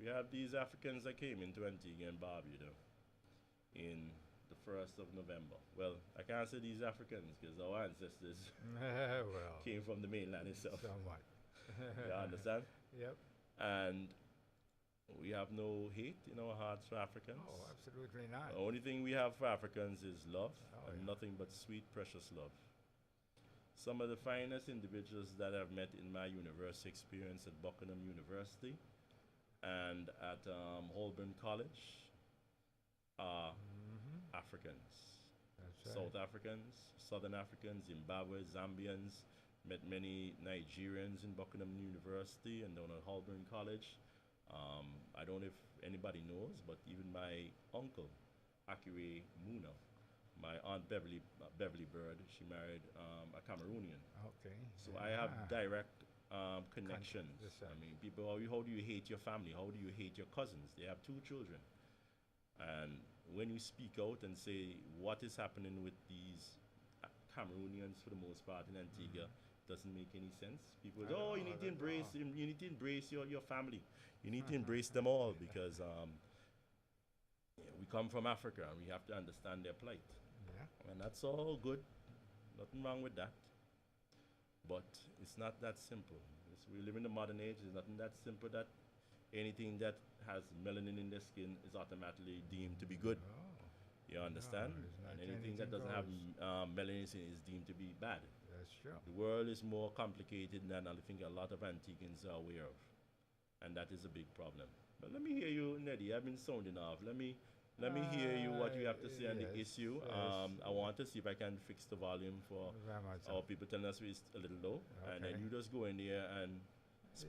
We have these Africans that came into Antigua and Barbuda in the 1st of November. Well, I can't say these Africans because our ancestors Well, came from the mainland itself. somewhat. You understand? Yep. And we have no hate in our hearts for Oh, Africans. absolutely The not. only thing we have for Africans is love Oh, and yeah. nothing but sweet, precious love. Some of the finest individuals that I've met in my university experience at Buckingham University and at Holborn College are Hmm. Africans. That's right. South Africans, Southern Africans, Zimbabwe, Zambians. Met many Nigerians in Buckingham University and down at Holborn College. I don't know if anybody knows, but even my uncle, Akire Muna, my aunt Beverly Bird, she married a Cameroonian. Okay. So I have direct Contact. connections. That's I right. mean, people, how do you hate your family? How do you hate your cousins? They have two children. And when you speak out and say what is happening with these Cameroonians for the most part in Antigua, doesn't make any sense. People say, At oh, you all, need to at all. embrace, you need to embrace your family. You need to embrace them all because yeah, we come from Africa and we have to understand their plight. Yeah. And that's all good. Nothing wrong with that. But it's not that simple. We live in the modern age. It's nothing that simple that anything that has melanin in the skin is automatically deemed to be good. Oh, You no, understand? it's And not anything that anything doesn't have goes. melanin in it is deemed to be bad. That's true. The world is more complicated than I think a lot of Antiguans are aware of, and that is a big problem. But let me hear you, Neddy. I've been sounding off. Let me hear you what you have to say on the Yes, issue. yes. I want to see if I can fix the volume for Very much our so. people telling us it's a little low, and then Okay. you just go in there and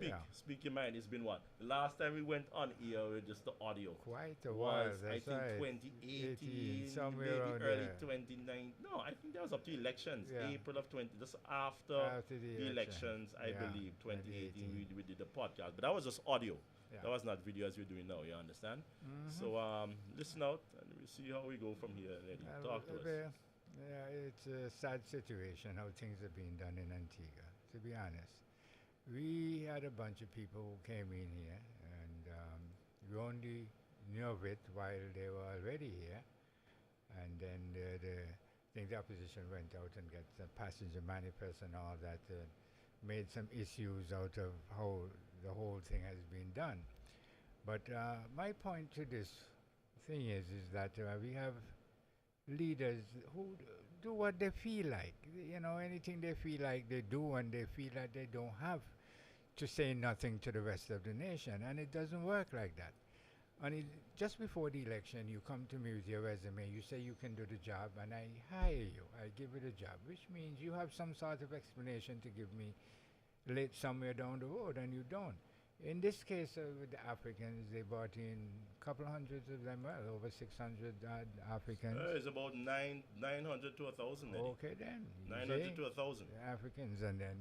Yeah. speak your mind. It's been what? The last time we went on here with just the audio Quite a while, was I that's think right. 18, 2018, somewhere maybe around early there. 29. No, I think that was up to elections, Yeah. April of 20, just after After the the election. elections, I Yeah, believe 2018 we, 2018. we did the podcast, but that was just audio. Yeah. That was not video as we're doing now. You understand? Mm-hmm. So listen out, and we'll see how we go from here. Eddie, talk to us. Yeah, it's a sad situation how things are being done in Antigua, to be honest. We had a bunch of people who came in here, and we only knew of it while they were already here. And then I think the opposition went out and got the passenger manifest and all that, made some issues out of how the whole thing has been done. But my point to this thing is that we have leaders who do what they feel like. You know, anything they feel like they do, and they feel like they don't have to say nothing to the rest of the nation. And it doesn't work like that. And just before the election, you come to me with your resume, you say you can do the job, and I hire you. I give you the job, which means you have some sort of explanation to give me late somewhere down the road, and you don't. In this case, with the Africans, they brought in a couple hundreds of them, well, over 600 Africans. It's about 900 to 1,000, Eddie. Okay, then. You 900 see? to 1,000. The Africans, and then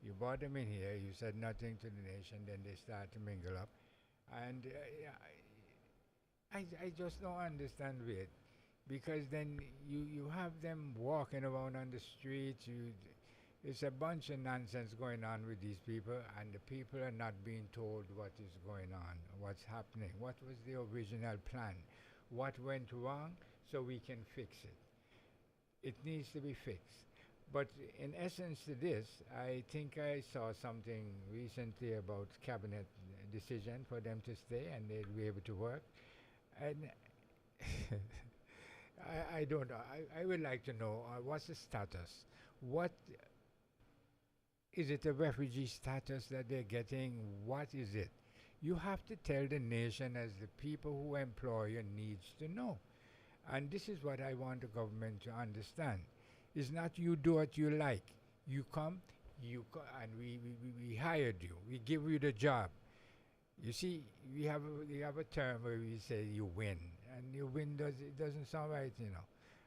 you brought them in here, you said nothing to the nation, then they start to mingle up. And yeah, I just don't understand it. Because then you have them walking around on the streets, it's a bunch of nonsense going on with these people, and the people are not being told what is going on, what's happening, what was the original plan, what went wrong, so we can fix it. It needs to be fixed. But in essence to this, I think I saw something recently about cabinet decision for them to stay and they'll be able to work. And I don't know. I would like to know what's the status? What is it, a refugee status that they're getting? What is it? You have to tell the nation as the people who employ you needs to know. And this is what I want the government to understand. It's not you do what you like. You come, and we hired you. We give you the job. You see, we have a term where we say you win, and you win it doesn't sound right, you know.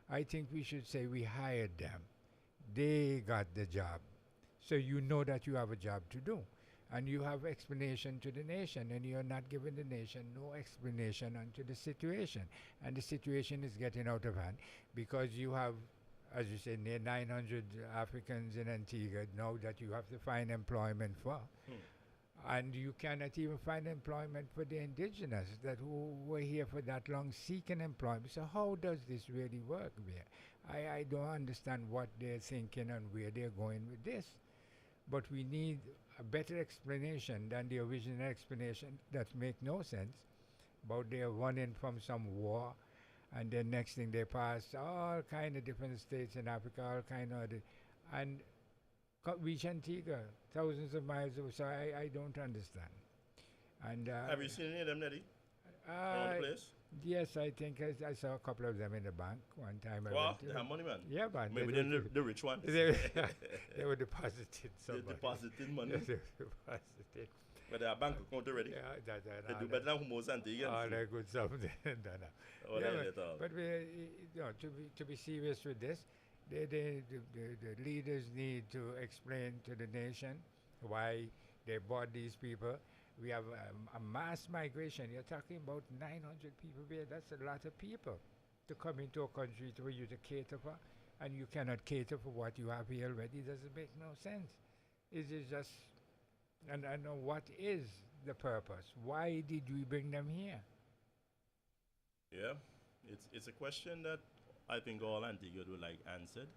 I think we should say we hired them. They got the job. So you know that you have a job to do. And you have explanation to the nation, and you're not giving the nation no explanation onto the situation. And the situation is getting out of hand because you have, as you said, near 900 Africans in Antigua now that you have to find employment for. Hmm. And you cannot even find employment for the indigenous that who were here for that long seeking employment. So how does this really work there? I don't understand what they're thinking and where they're going with this. But we need a better explanation than the original explanation that make no sense about they're running from some war and then next thing they pass all kind of different states in Africa, all kind of and reach Antigua, thousands of miles away. So I don't understand. And Have you seen any of them, Neddy? Around uh, the place? yes, I think I saw a couple of them in the bank one time. I Wow, went to. they have money, man. Yeah, but Maybe they're the rich ones. they were deposited They're somewhere. depositing money. Yes, they were deposited. But they have bank account already. Yeah, They do better than most Antiguans. all that good stuff. Oh, Yeah, they let all. but to be serious with this, the leaders need to explain to the nation why they bought these people. We have a mass migration. You're talking about 900 people here. That's a lot of people to come into a country for you to cater for, and you cannot cater for what you have here already. It doesn't make no sense. It is just, and I know what is the purpose. Why did we bring them here? Yeah, it's a question that I think all Antiguans would like answered.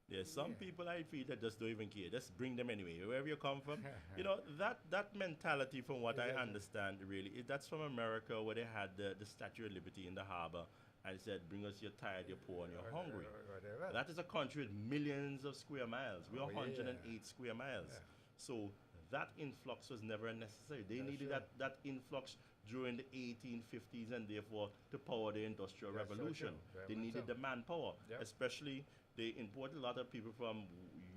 There's some people I feel that just don't even care. Just bring them anyway, wherever you come from. You know, that mentality, from what I understand, really, that's from America, where they had the Statue of Liberty in the harbor and said, bring us, you're tired, you're poor, and you're hungry. Whatever. That is a country with millions of square miles. We're Oh, 108 square miles. Yeah. So that influx was never necessary. They needed that influx during the 1850s, and therefore to power the Industrial That's so Revolution. true. Very They much needed so. the manpower, Yep. especially they imported a lot of people from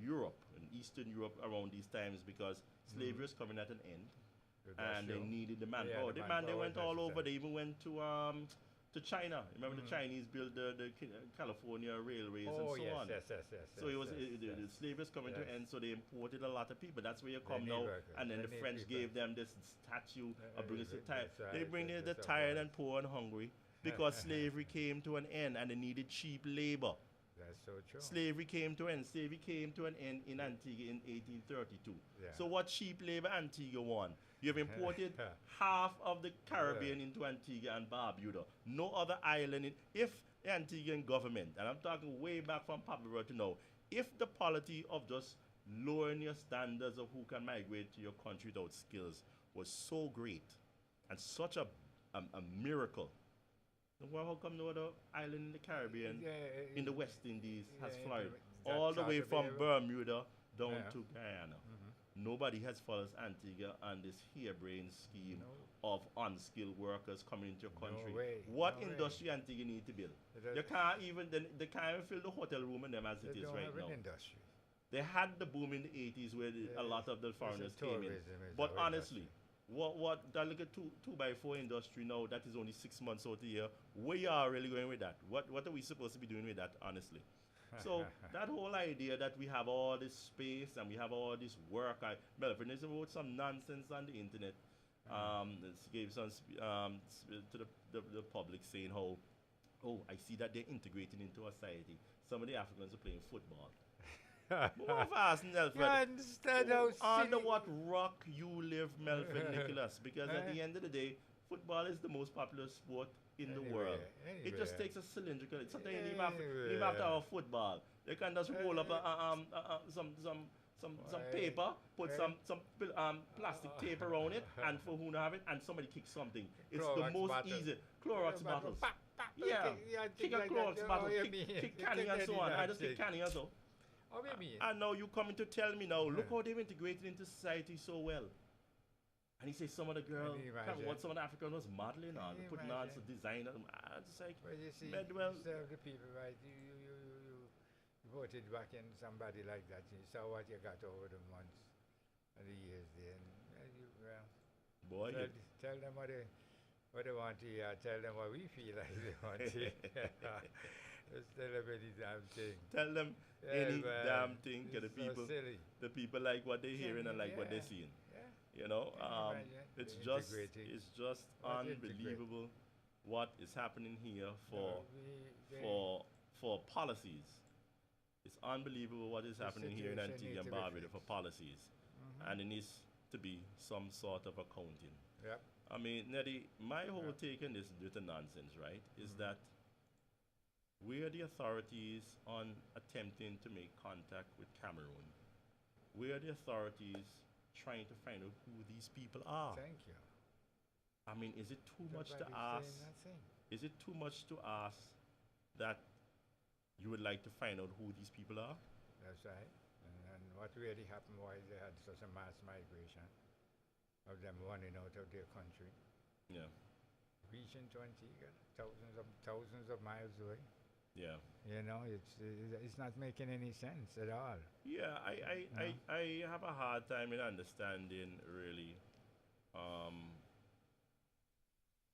Europe and Eastern Europe around these times because slavery was coming at an end, That's and true. they needed the Yeah, manpower. the They manpower went was all over. necessary. They even went to China. Remember the Chinese built the California railways and Oh, so yes, on. yes. So it was yes. the slavery was coming to Yes. an end, so they imported a lot of people. That's where you come need now, workers. and then They the need French people. gave them this statue of bringing That's tired. right, They bring that's the so tired right. and poor and hungry because slavery came to an end, and they needed cheap labor. That's so true. Slavery came to an end. Slavery came to an end in Antigua in 1832. Yeah. So what cheap labor Antigua won? You have imported half of the Caribbean into Antigua and Barbuda. No other island. If the Antiguan government, and I'm talking way back from Pablo Roy to now, if the policy of just lowering your standards of who can migrate to your country without skills was so great and such a miracle, then how come no other island in the Caribbean, in the West Indies, has flourished? All the way from Bermuda down to Guyana. Nobody has followed Antigua and this harebrained scheme of unskilled workers coming into your country. way, What no way. industry Antigua need to build? It You can't even they can't even fill the hotel room in them as it They is don't right have now. an industry. They had the boom in the 80s where a lot of the foreigners came in. But honestly, what that look at two by four industry now, that is only 6 months out a year. Where you are really going with that? What are we supposed to be doing with that, honestly? So that whole idea that we have all this space and we have all this work, Melvin is wrote some nonsense on the internet. Gave some to the public saying how, I see that they're integrating into our society. Some of the Africans are playing football. More fast, Nelfred. You understand how Under silly- what rock you live, Melvin Nicholas? Because at the end of the day, football is the most popular sport in the world. It just takes a cylindrical. Sometimes you even have to have a football. They can just roll up some paper, put some plastic tape around it, and for who have it, and somebody kicks something. It's the Clorox most bottle. easy. Clorox bottles. Pop, pop, Yeah, things kick a like Clorox that. bottle, Oh, you mean- kick you canning can and so do on. that I just kick thing. canning and so. Oh, you mean? And now you coming to tell me now, look how they've integrated into society so well. And he says some of the girl, Can you imagine? what some of the African was modeling on, Can you putting on imagine? some designer. I just like, Well, you see, Bedwell. you serve the people right. You voted back in somebody like that. You saw what you got over the months and the years there. And boy, tell them what they want to hear. Tell them what we feel like they want to hear. Just tell them any damn thing. tell them Yeah, any man, damn thing to the it's so people. silly. The people like what they're hearing and like what they're Yeah. seeing. Yeah. You know, Can you imagine? it's They're just integrating. it's just What's integrate? unbelievable what is happening here No, for policies. It's unbelievable what is The happening here in situation Antigua needs and to be Barbuda for fixed. policies, Mhm. and it needs to be some sort of accounting. Yep. I mean, Neddy, my whole Yep. take on this little nonsense, right, is Mhm. that where the authorities on attempting to make contact with Cameroon, where the authorities trying to find out who these people are. Thank you. I mean, is it too much to Nobody's ask? saying nothing. Is it too much to ask that you would like to find out who these people are? That's right. And what really happened was they had such a mass migration of them running out of their country, Yeah, reaching to Antigua, thousands of miles away. yeah, You know, it's not making any sense at all. yeah. No. I have a hard time in understanding really um,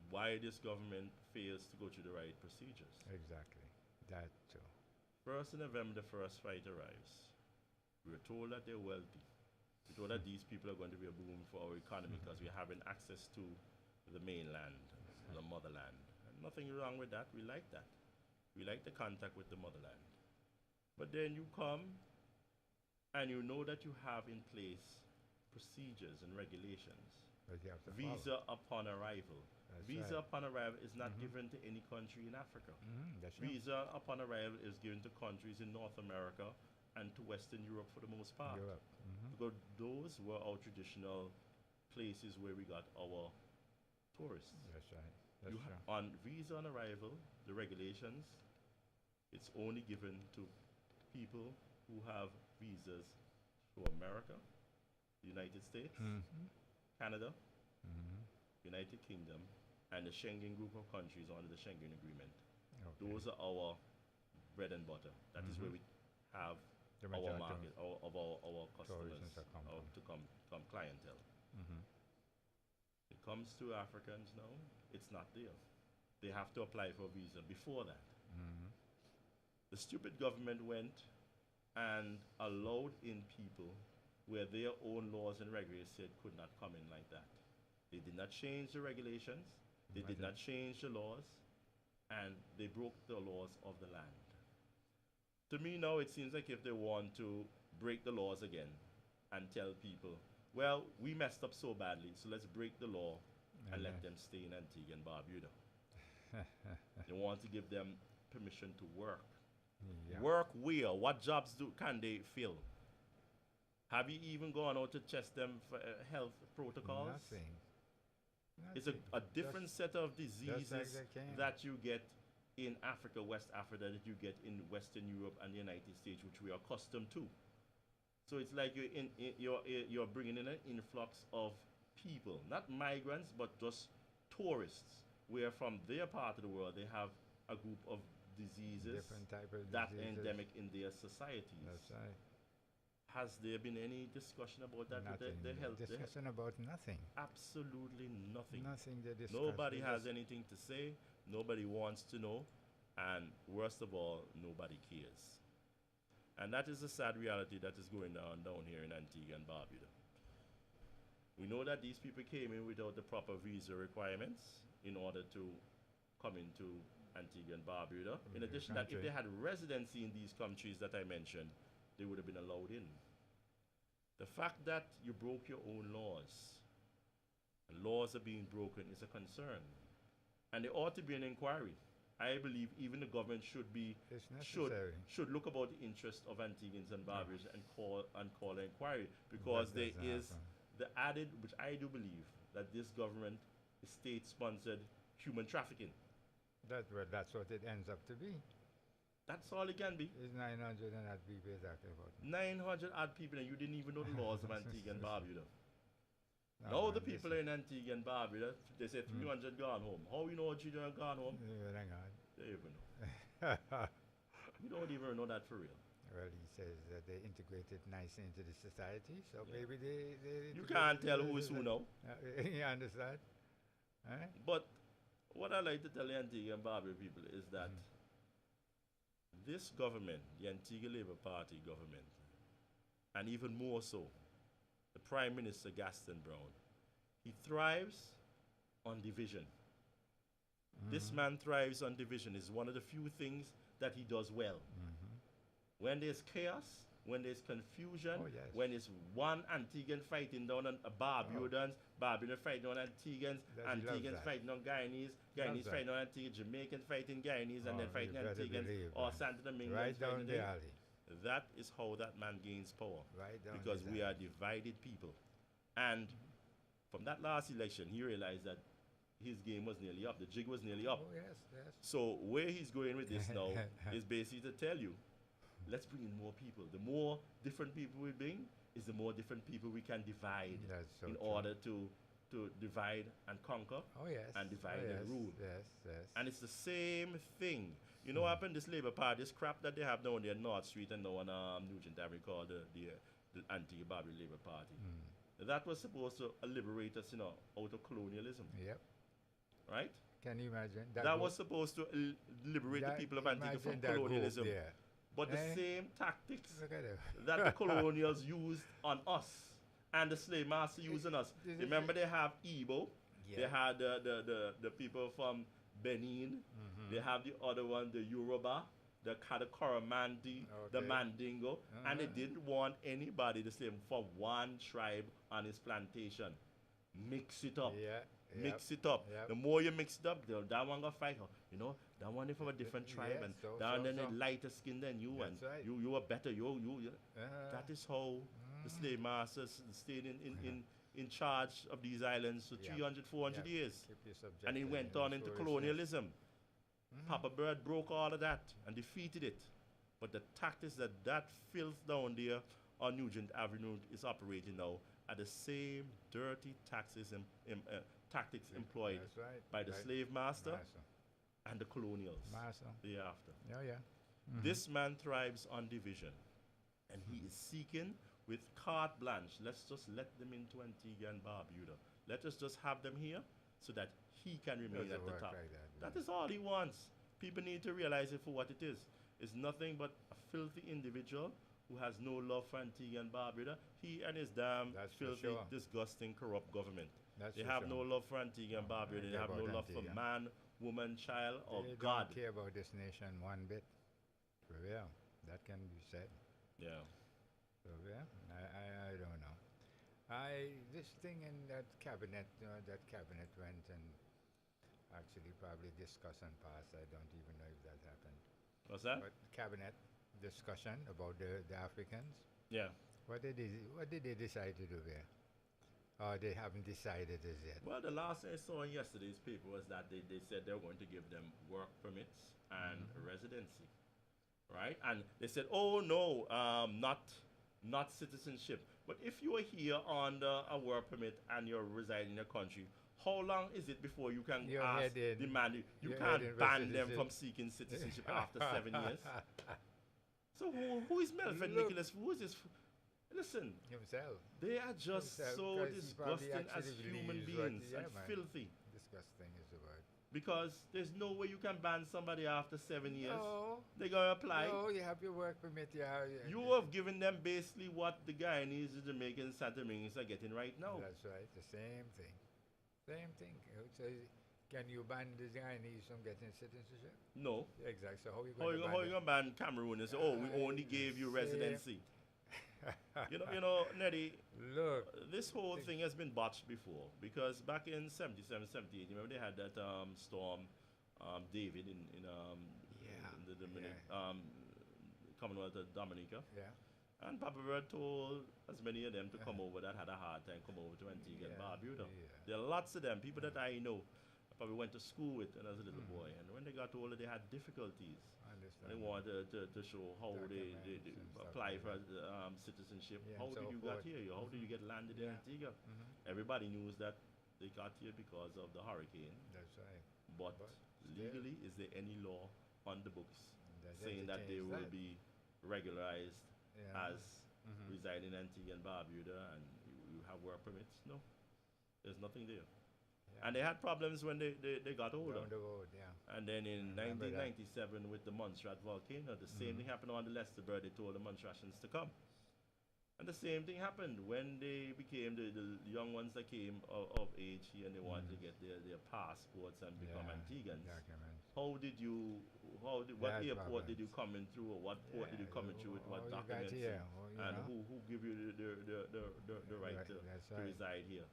why this government fails to go through the right procedures. Exactly. That too. 1st of November, the first flight arrives. We were told that they're wealthy. We're told that these people are going to be a boom for our economy because we're having access to the mainland, the motherland. And nothing wrong with that. We like that. We like the contact with the motherland. But then you come and you know that you have in place procedures and regulations. But you have to follow. Visa upon arrival. That's Visa right. upon arrival is not Mhm. given to any country in Africa. That's right. Visa upon arrival is given to countries in North America and to Western Europe for the most part. Europe. Because those were our traditional places where we got our tourists. That's right. That's true. On visa on arrival, the regulations, it's only given to people who have visas to America, the United States, Canada, United Kingdom, and the Schengen group of countries under the Schengen Agreement. Okay. Those are our bread and butter. That is where we have The our majority market, our customers, tourists that come our from. to come clientele. Mhm. It comes to Africans now, it's not there. They have to apply for a visa before that. Mhm. The stupid government went and allowed in people where their own laws and regulations said could not come in like that. They did not change the regulations, they did not change the laws, and they broke the laws of the land. To me now, it seems like if they want to break the laws again and tell people, well, we messed up so badly, so let's break the law and let them stay in Antigua and Barbuda. They want to give them permission to work. Yeah. Work where? What jobs can they fill? Have you even gone out to test them for health protocols? Nothing. It's a different set of diseases they can. that you get in Africa, West Africa, that you get in Western Europe and the United States, which we are accustomed to. So it's like you're bringing in an influx of people, not migrants, but just tourists, where from their part of the world they have a group of diseases Different type of that diseases. endemic in their societies. That's right. Has there been any discussion about that Nothing. with the health? Discussion about nothing. Absolutely nothing. Nothing they discuss. Nobody They has just- anything to say. Nobody wants to know. And worst of all, nobody cares. And that is the sad reality that is going down here in Antigua and Barbuda. We know that these people came in without the proper visa requirements in order to come into Antigua and Barbuda. In the addition, that if country. they had residency in these countries that I mentioned, they would have been allowed in. The fact that you broke your own laws, and laws are being broken, is a concern. And there ought to be an inquiry. I believe even the government should It's necessary. look about the interest of Antiguans and Barbarians and call an inquiry, because That there doesn't is happen. the added, which I do believe, that this government is state-sponsored human trafficking. That's what it ends up to be. That's all it can be. It's 900 and that people is talking about. 900 odd people, and you didn't even know the laws of Antigua and Barbuda. No, Now man, the people in Antigua and Barbuda, they say 300 gone home. How you know 300 gone home? Hang on. They even know. We don't even know that for real. Well, he says that they integrated nicely into the society, so maybe they You can't tell who is who now. You understand? Eh? But what I like to tell the Antigua and Barbuda people is that this government, the Antigua Labour Party government, and even more so, the Prime Minister Gaston Brown, he thrives on division. This man thrives on division. Is one of the few things that he does well. When there's chaos, when there's confusion, Oh, yes. when it's one Antiguan fighting down on Barbudans, Barbudan fighting on Antigans, That he loves Antigans that. fighting on Guyanese, Guyanese that. fighting on Antiguans, Jamaican fighting Guyanese, and Oh, then you fighting better Antigans, believe, or man. Santo Domingans Right down fighting the there. alley. That is how that man gains power. Right down Because the we alley. are divided people. And from that last election, he realized that his game was nearly up. The jig was nearly up. Oh, yes, yes. So where he's going with this now is basically to tell you, let's bring in more people. The more different people we bring, is the more different people we can divide That's so in true. order to divide and conquer Oh, yes. and divide oh, yes. and rule. Yes, yes. And it's the same thing. You know what happened? This Labour Party, this crap that they have down there, North Street and now on Nugent Avenue, called the anti-Barbary Labour Party. That was supposed to liberate us, out of colonialism, Yep. right? Can you imagine? That was supposed to liberate the people of Antigua from imagine that group colonialism. there. But the Eh? same tactics Look at it. that the colonials used on us and the slave master using us. This is Remember, they have Igbo, they Yeah. had the people from Benin, they have the other one, the Yoruba, the Karamanti, the Okay. Mandingo, and they Uh-huh. didn't want anybody the same for one tribe on his plantation. Mix it up. Yeah. Mix it up. Yep. The more you mix it up, that one gonna fight. That one is from a different tribe, Yes, and so- that one so- then so. a lighter skin than you, That's and right. you are better. You. Uh, That is how the slave masters stayed in charge of these islands for Yeah. 300, 400 Yeah. years, keep you subjected and it went in on the into foolishness. colonialism. Papa Bird broke all of that and defeated it. But the tactics that filth down there on Nugent Avenue is operating now are the same dirty tactics employed That's right. by the right. slave master Master. and the colonials Master. thereafter. Yeah. This man thrives on division, and he is seeking with carte blanche. Let's just let them into Antigua and Barbuda. Let us just have them here so that he can remain Doesn't at the work top. like that, That man. is all he wants. People need to realize it for what it is. It's nothing but a filthy individual who has no love for Antigua and Barbuda. He and his damn That's for filthy, sure. disgusting, corrupt government. That's They for have sure. no love for Antigua and Barbuda. They care have no about love for Antigua. man, woman, child, or They God. don't care about this nation one bit. For real. That can be said. Yeah. So yeah, I don't know. This thing in that cabinet went and actually probably discussed and passed. I don't even know if that happened. What's that? But cabinet discussion about the Africans. Yeah. What did they decide to do there? Oh, they haven't decided as yet. Well, the last I saw in yesterday's paper was that they said they were going to give them work permits and residency, right? And they said, oh no, not citizenship. But if you are here under a work permit and you're residing in a country, how long is it before you can You're ask, heading- demand it? You you're can't heading for ban them citizenship. from seeking citizenship after 7 years. So who is Melvin Look. Nicholas? Who is this? Listen, Himself. they are just Himself, so 'cause he probably disgusting as actually human believes what- beings yeah, and man. filthy. Disgusting is the word. Because there's no way you can ban somebody after 7 years. No. They're gonna apply. No, you have your work permit. Yeah. You have given them basically what the Guyanese, the Jamaicans, Santa Domingos are getting right now. That's right. The same thing. Same thing. So can you ban the Guyanese from getting citizenship? No. Exactly. So how you How going you, to how ban you them? gonna ban Cameroon and say, oh, we only gave you residency? you know, Neddy, Look. this whole thing has been botched before because back in 77, 78, remember they had that storm, David in the Dominic, Commonwealth of Dominica. Yeah. And Papa Bird told as many of them to come over that had a hard time come over to Antigua and Yeah, Barbuda. yeah. There are lots of them, people that I know, I probably went to school with when I was a little boy. And when they got older, they had difficulties. I understand. They wanted to show how they Documents and stuff apply like for that. citizenship. Yeah, How and did so you get forth. here? How did you get landed in Yeah. Antigua? Mhm. Everybody knows that they got here because of the hurricane. That's right. But But legally, is there any law on the books That saying that they entertains will that. be regularized Yeah. as Mhm. residing in Antigua and Barbuda and you have work permits? No. There's nothing there. Yeah. And they had problems when they got older. Down the road, yeah. And then in I remember that. 1997 with the Montserrat volcano, the same thing happened on the Lester Bird. They told the Montserratians to come. And the same thing happened when they became the young ones that came of age here and they wanted to get their passports and become Yeah, Antiguans. documents. How did you, what That's airport did problems. you come in through, or what port did you come in through with what You got documents, here, well, and who give you the right Right, that's to right. reside here?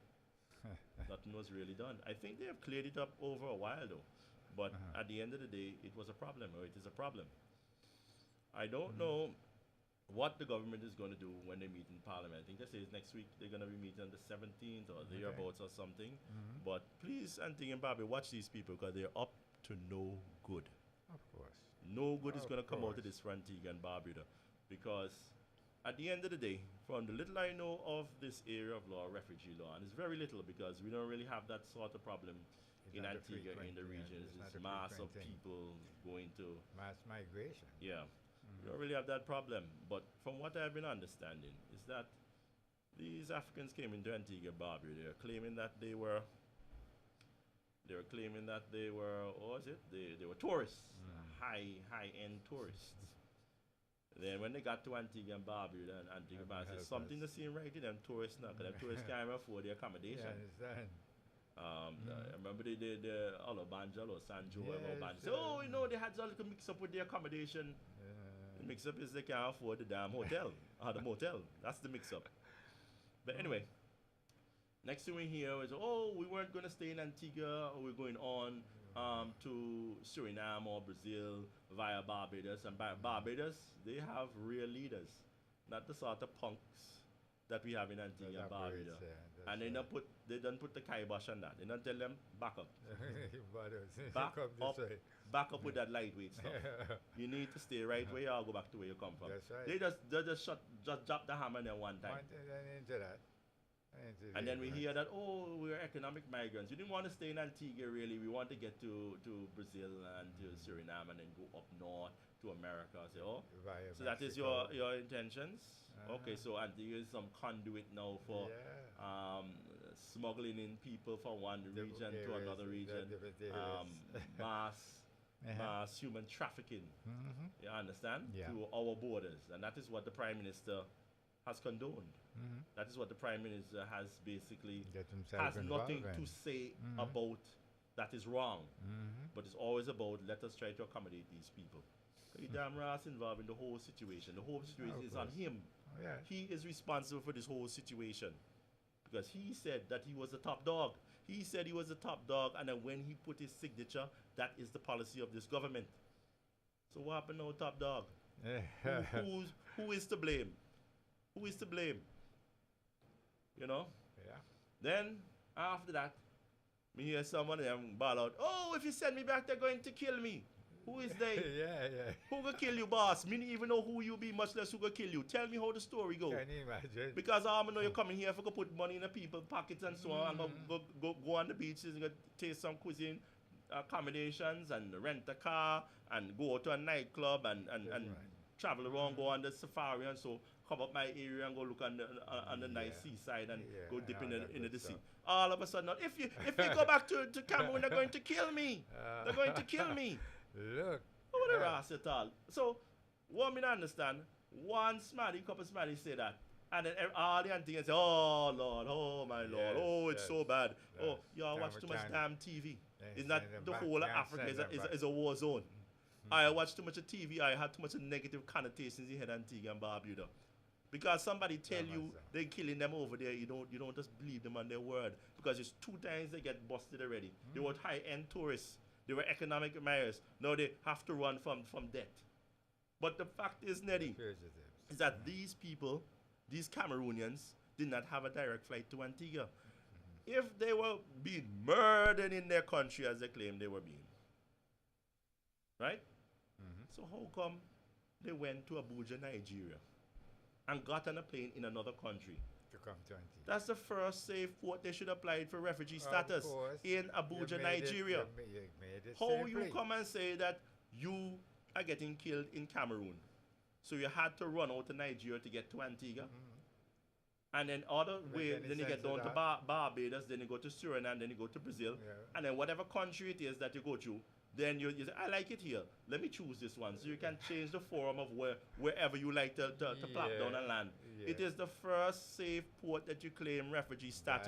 Nothing was really done. I think they have cleared it up over a while though, but Uh-huh. at the end of the day, it was a problem, or it is a problem. I don't Mhm. know what the government is going to do when they meet in Parliament. I think they say next week they're going to be meeting on the 17th or Okay. thereabouts or something. Mhm. But please, Anthony and Bobby, watch these people because they're up to no good. Of course. No good is Of going to come out course. of this for Antigua and Barbuda because at the end of the day, from the little I know of this area of law, refugee law, and it's very little because we don't really have that sort of problem It's in not a Antigua frequent, in the yeah, regions. it's not It's a mass of frequent thing. people going to, Mass migration. yeah. We Mhm. don't really have that problem. But from what I've been understanding is that these Africans came into Antigua and Barbuda. They were claiming that they were what was it? They were tourists, high end tourists. Then when they got to Antigua and Barbuda and Antigua and Heaven Barbuda, help there's something us. to see right to them tourists now, because them tourists can't even afford the Yeah, accommodation. I understand. I remember the Banjal or Sanjo, whatever Yes, band. Say, oh, you know, they had a little mix up with the accommodation. The uh, mix up is they can't afford the damn hotel or the motel. That's the mix up. But anyway, next thing we hear is, oh, we weren't going to stay in Antigua, or we're going on to Suriname or Brazil via Barbados. And Barbados, they have real leaders, not the sort of punks that we have in Antigua and that operates Barbuda. there. And they don't put the kibosh on that. They don't tell them back up. But Back come up, this way. back up with that lightweight stuff. You need to stay right where you are, go back to where you come from. That's right. They just drop the hammer there one time. Then into that. And then we hear that, oh, we're economic migrants. We didn't want to stay in Antigua, really. We want to get to Brazil and to Suriname and then go up north to America. I say, oh, Via so that is Mexico. your intentions? Okay, Uh-huh. so Antigua is some conduit now for Yeah. smuggling in people from one region to another region, mass mass human trafficking. Mm-hmm. You understand? Yeah. To our borders, and that is what the Prime Minister has condoned. Mm-hmm. That is what the Prime Minister has basically Get himself has involved nothing in. to say Mhm. about that is wrong, Mm-hmm. but it's always about let us try to accommodate these people. You damn Ras involved in the whole situation. The whole situation Of is on course. him. Oh, yeah. He is responsible for this whole situation because he said that he was the top dog. He said he was the top dog, and then when he put his signature, that is the policy of this government. So what happened now, top dog? Who is to blame? Who is to blame? You know? Yeah. Then after that, me hear someone of them ball out, oh, if you send me back, they're going to kill me. Who is they? Yeah. Who gonna kill you, boss? Me don't even know who you be, much less who gonna kill you. Tell me how the story go. Can you imagine? Because I know you're coming here for go put money in the people's pockets and so on, and go on the beaches and go taste some cuisine, accommodations, and rent a car, and go to a nightclub, and Right. travel around, go on the safari, and so come up my area and go look on the nice Yeah. seaside and Yeah, go dip all that into good the sea. stuff. All of a sudden, if you go back to Cameroon, they're going to kill me. They're going to kill me. Look. What a Yeah. ras at all. So, what me not understand, one smarty, couple smarty say that, and then all the aunties say, oh Lord, oh my Lord, Yes, oh it's yes, so bad. yes. Oh, y'all watch Can't- too much can't- damn TV. Can't It's not send them the back, whole of can't Africa send is a, them is, a, back. is a war zone. I watch too much of TV, I had too much of negative connotations in head Antigua and Barbuda. Because somebody tell Yeah, you man, sir. they're killing them over there, you don't just believe them on their word. Because it's 2 times they get busted already. They were high-end tourists. They were economic migrants. Now they have to run from debt. But the fact is, Neddy, Fugitives. is that these people, these Cameroonians, did not have a direct flight to Antigua. If they were being murdered in their country as they claim they were being, right? Mm-hmm. So how come they went to Abuja, Nigeria, and got on a plane in another country? To come to Antigua. That's the first safe port they should apply for refugee status Of course. in You Abuja, made it- Nigeria. you made it How you safely. come and say that you are getting killed in Cameroon? So you had to run out to Nigeria to get to Antigua. And then other Make way, any then you get sense of down to that? Barbados, then you go to Suriname, then you go to Brazil. Yeah. And then whatever country it is that you go to, then you say, I like it here. Let me choose this one. So you can change the forum of wherever you like to plop down and land. Yeah. It is the first safe port that you claim refugee status.